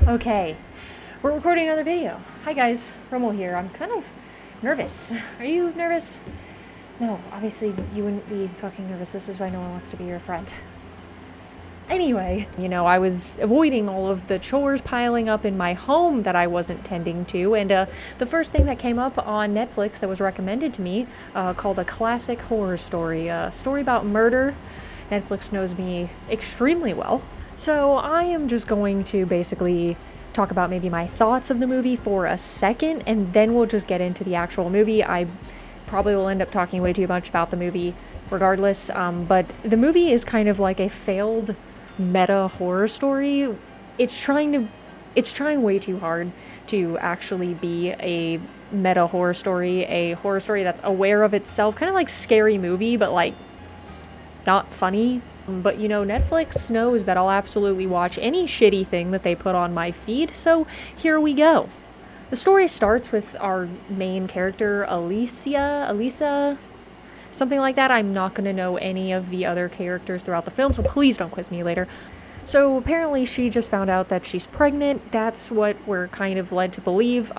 Okay, we're recording another video. Hi guys, Rommel here. I'm kind of nervous. Are you nervous? No, obviously you wouldn't be fucking nervous. This is why no one wants to be your friend. Anyway, I was avoiding all of the chores piling up in my home that I wasn't tending to, and the first thing that came up on Netflix that was recommended to me called A Classic Horror Story, a story about murder. Netflix knows me extremely well. So I am just going to basically talk about maybe my thoughts of the movie for a second, and then we'll just get into the actual movie. I probably will end up talking way too much about the movie regardless, but the movie is kind of like a failed meta horror story. It's trying way too hard to actually be a meta horror story, a horror story that's aware of itself, kind of like Scary Movie, but like not funny. But Netflix knows that I'll absolutely watch any shitty thing that they put on my feed, so here we go. The story starts with our main character, Elisa, something like that. I'm not going to know any of the other characters throughout the film, so please don't quiz me later. So apparently she just found out that she's pregnant. That's what we're kind of led to believe.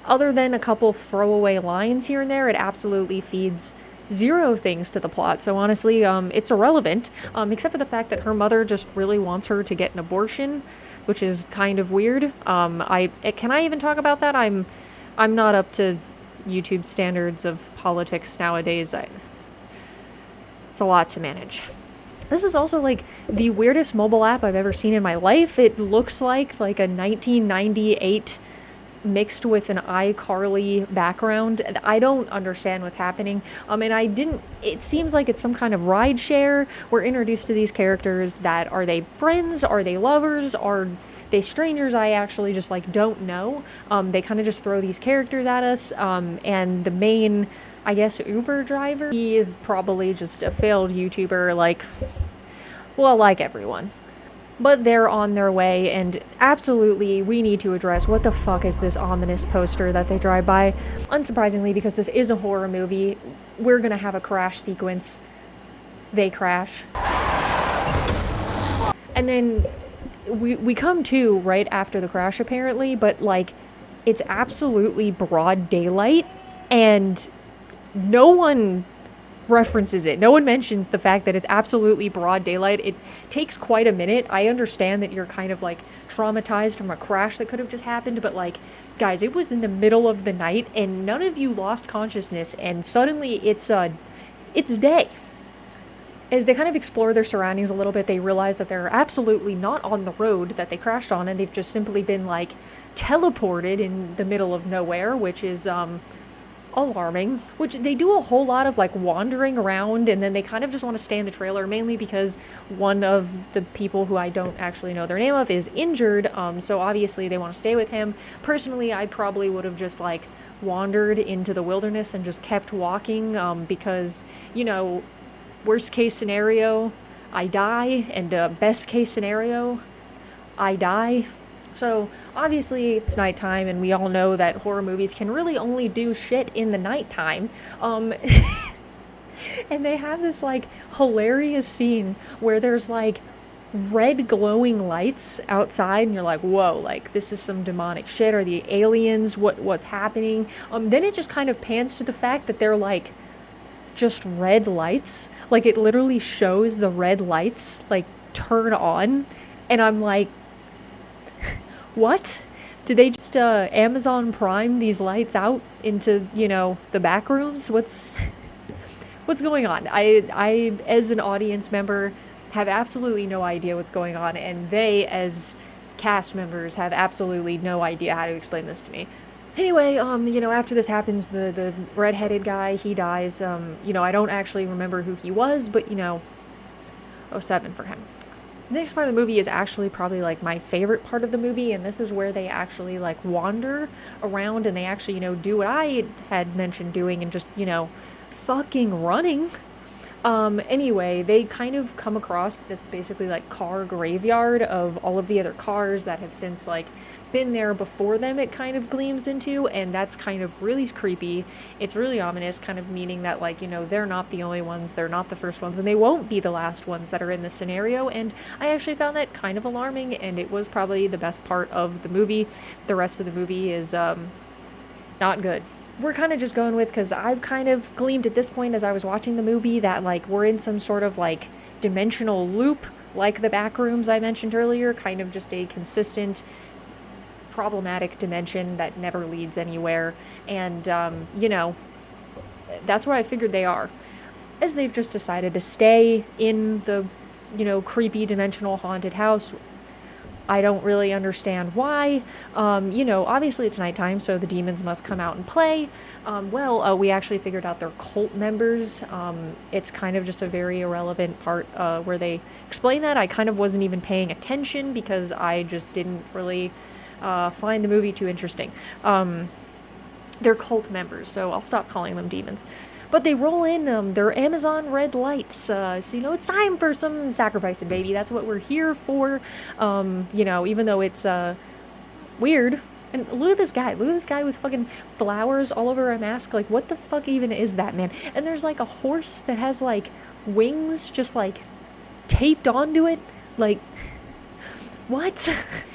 Other than a couple throwaway lines here and there, it absolutely feeds zero things to the plot. So honestly, it's irrelevant, except for the fact that her mother just really wants her to get an abortion, which is kind of weird. Can I even talk about that? I'm not up to YouTube standards of politics nowadays. It's a lot to manage. This is also like the weirdest mobile app I've ever seen in my life. It looks like a 1998 mixed with an iCarly background. I don't understand what's happening. It seems like it's some kind of ride share. We're introduced to these characters that, are they friends? Are they lovers? Are they strangers? I actually just don't know. They kind of just throw these characters at us. And the main, I guess, Uber driver, he is probably just a failed YouTuber, like everyone. But they're on their way, and absolutely, we need to address what the fuck is this ominous poster that they drive by. Unsurprisingly, because this is a horror movie, we're gonna have a crash sequence. They crash. And then we come to right after the crash, apparently, but it's absolutely broad daylight, and no one references it. No one mentions the fact that it's absolutely broad daylight. It takes quite a minute. I understand that you're kind of traumatized from a crash that could have just happened, but guys, it was in the middle of the night and none of you lost consciousness, and suddenly it's day. As they kind of explore their surroundings a little bit, they realize that they're absolutely not on the road that they crashed on, and they've just simply been teleported in the middle of nowhere, which is alarming. Which they do a whole lot of wandering around, and then they kind of just want to stay in the trailer, mainly because one of the people who I don't actually know their name of is injured, so obviously they want to stay with him. Personally, I probably would have just wandered into the wilderness and just kept walking, because worst case scenario I die, and best case scenario I die. So obviously it's nighttime, and we all know that horror movies can really only do shit in the nighttime. And they have this hilarious scene where there's red glowing lights outside, and you're like, whoa, this is some demonic shit. Are the aliens? What's happening? Then it just kind of pans to the fact that they're just red lights. It literally shows the red lights turn on, and I'm like, what? Did they just Amazon Prime these lights out into, the back rooms? What's going on? I as an audience member have absolutely no idea what's going on, and they as cast members have absolutely no idea how to explain this to me. Anyway, after this happens, the redheaded guy, he dies. I don't actually remember who he was, but 07 for him. The next part of the movie is actually probably my favorite part of the movie, and this is where they actually wander around, and they actually do what I had mentioned doing, and just fucking running. Anyway, they kind of come across this basically like car graveyard of all of the other cars that have since like been there before them, it kind of gleams into, and that's kind of really creepy. It's really ominous, kind of meaning that, like, you know, they're not the only ones, they're not the first ones, and they won't be the last ones that are in this scenario. And I actually found that kind of alarming, and it was probably the best part of the movie. The rest of the movie is not good. We're kind of just going with, because I've kind of gleamed at this point as I was watching the movie that, like, we're in some sort of, like, dimensional loop, like the back rooms I mentioned earlier, kind of just a consistent, problematic dimension that never leads anywhere. And, you know, that's where I figured they are. As they've just decided to stay in the, you know, creepy dimensional haunted house. I don't really understand why. You know, obviously it's nighttime, so the demons must come out and play. We actually figured out they're cult members. It's kind of just a very irrelevant part where they explain that. I kind of wasn't even paying attention because I just didn't really find the movie too interesting. They're cult members, so I'll stop calling them demons. But they roll in their Amazon red lights. So, you know, it's time for some sacrificing, baby. That's what we're here for. You know, even though it's weird. And look at this guy. Look at this guy with fucking flowers all over a mask. Like, what the fuck even is that, man? And there's, like, a horse that has, like, wings just, like, taped onto it. Like, what?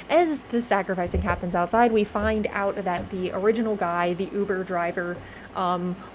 As the sacrificing happens outside, we find out that the original guy, the Uber driver,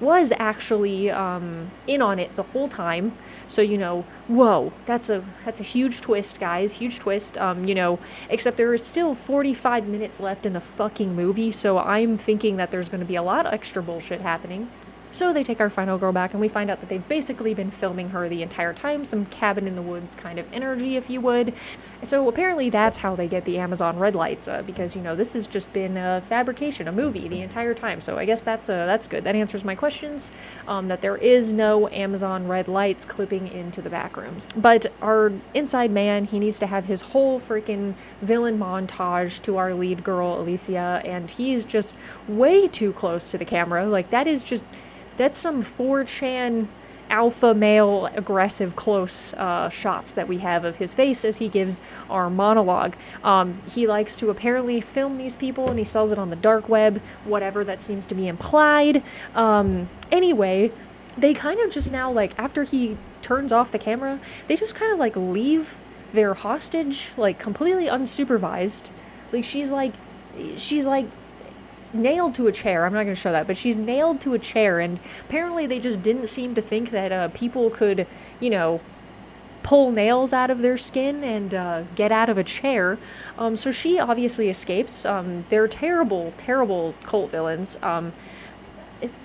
was actually in on it the whole time. So, you know, whoa, that's a huge twist, guys, huge twist. You know, except there is still 45 minutes left in the fucking movie, so I'm thinking that there's going to be a lot of extra bullshit happening. So they take our final girl back, and we find out that they've basically been filming her the entire time, some cabin in the woods kind of energy, if you would. So apparently that's how they get the Amazon red lights, because, you know, this has just been a fabrication, a movie the entire time. So I guess that's good. That answers my questions, that there is no Amazon red lights clipping into the back rooms. But our inside man, he needs to have his whole freaking villain montage to our lead girl, Alicia, and he's just way too close to the camera. Like, that's some 4chan alpha male aggressive close shots that we have of his face as he gives our monologue. He likes to apparently film these people and he sells it on the dark web, whatever that seems to be implied. Anyway, they kind of just now, like, after he turns off the camera, they just kind of, like, leave their hostage, like, completely unsupervised. Like, she's like nailed to a chair. I'm not going to show that, but she's nailed to a chair, and apparently they just didn't seem to think that people could, you know, pull nails out of their skin and get out of a chair. So she obviously escapes. They're terrible, terrible cult villains.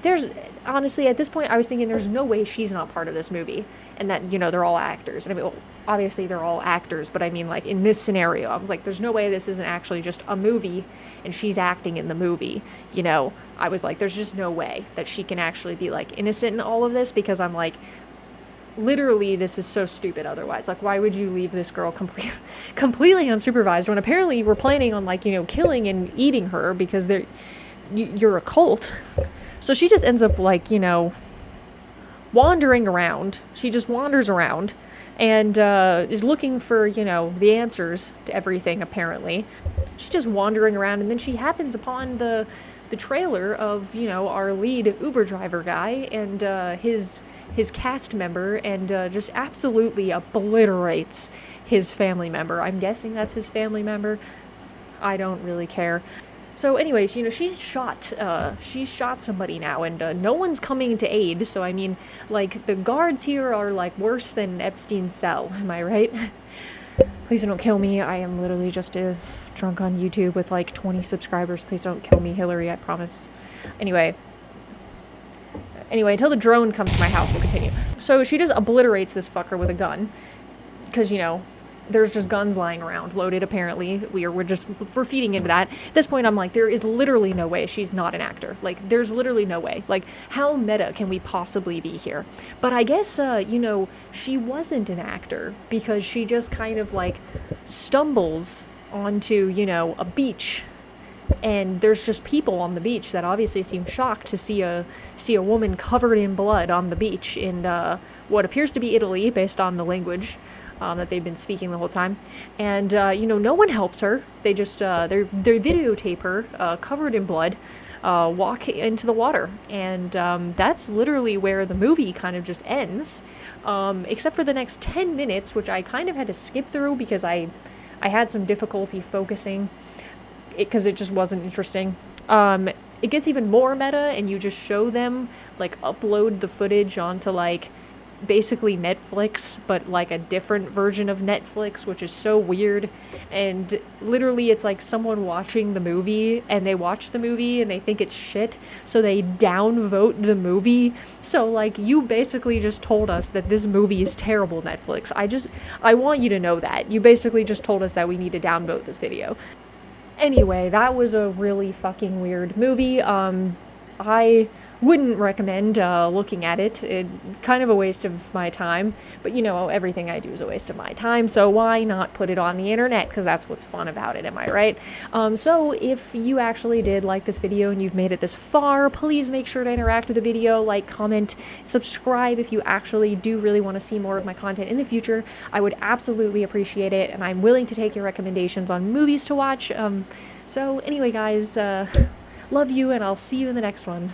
There's honestly, at this point, I was thinking there's no way she's not part of this movie, and that, you know, they're all actors. And I mean, well, obviously they're all actors, but I mean, like, in this scenario, I was like, there's no way this isn't actually just a movie and she's acting in the movie. You know, I was like, there's just no way that she can actually be, like, innocent in all of this, because I'm like, literally, this is so stupid otherwise. Like, why would you leave this girl completely unsupervised when apparently we're planning on, like, you know, killing and eating her because you're a cult? So she just ends up, like, you know, wandering around. She just wanders around and is looking for, you know, the answers to everything, apparently. She's just wandering around, and then she happens upon the trailer of, you know, our lead Uber driver guy and his cast member, and just absolutely obliterates his family member. I'm guessing that's his family member. I don't really care. So anyways, you know, she's shot somebody now, and no one's coming to aid. So, I mean, like, the guards here are, like, worse than Epstein's cell. Am I right? Please don't kill me. I am literally just a drunk on YouTube with, like, 20 subscribers. Please don't kill me, Hillary, I promise. Anyway, until the drone comes to my house, we'll continue. So she just obliterates this fucker with a gun. Because, you know, there's just guns lying around, loaded apparently. We're feeding into that. At this point, I'm like, there is literally no way she's not an actor. Like, there's literally no way. Like, how meta can we possibly be here? But I guess, you know, she wasn't an actor because she just kind of, like, stumbles onto, you know, a beach. And there's just people on the beach that obviously seem shocked to see a woman covered in blood on the beach. And what appears to be Italy based on the language that they've been speaking the whole time. And, no one helps her. They just, they videotape her covered in blood, walk into the water. And that's literally where the movie kind of just ends, except for the next 10 minutes, which I kind of had to skip through because I had some difficulty focusing because it just wasn't interesting. It gets even more meta, and you just show them, like, upload the footage onto, like, basically Netflix, but like a different version of Netflix, which is so weird. And literally it's like someone watching the movie, and they watch the movie and they think it's shit, so they downvote the movie. So like, you basically just told us that this movie is terrible, Netflix. I want you to know that. You basically just told us that we need to downvote this video. Anyway, that was a really fucking weird movie. I wouldn't recommend looking at it. It kind of a waste of my time, but everything I do is a waste of my time, so why not put it on the internet, because that's what's fun about it, am I right? So if you actually did like this video and you've made it this far, please make sure to interact with the video, like, comment, subscribe if you actually do really want to see more of my content in the future. I would absolutely appreciate it, and I'm willing to take your recommendations on movies to watch. So anyway, guys, love you, and I'll see you in the next one.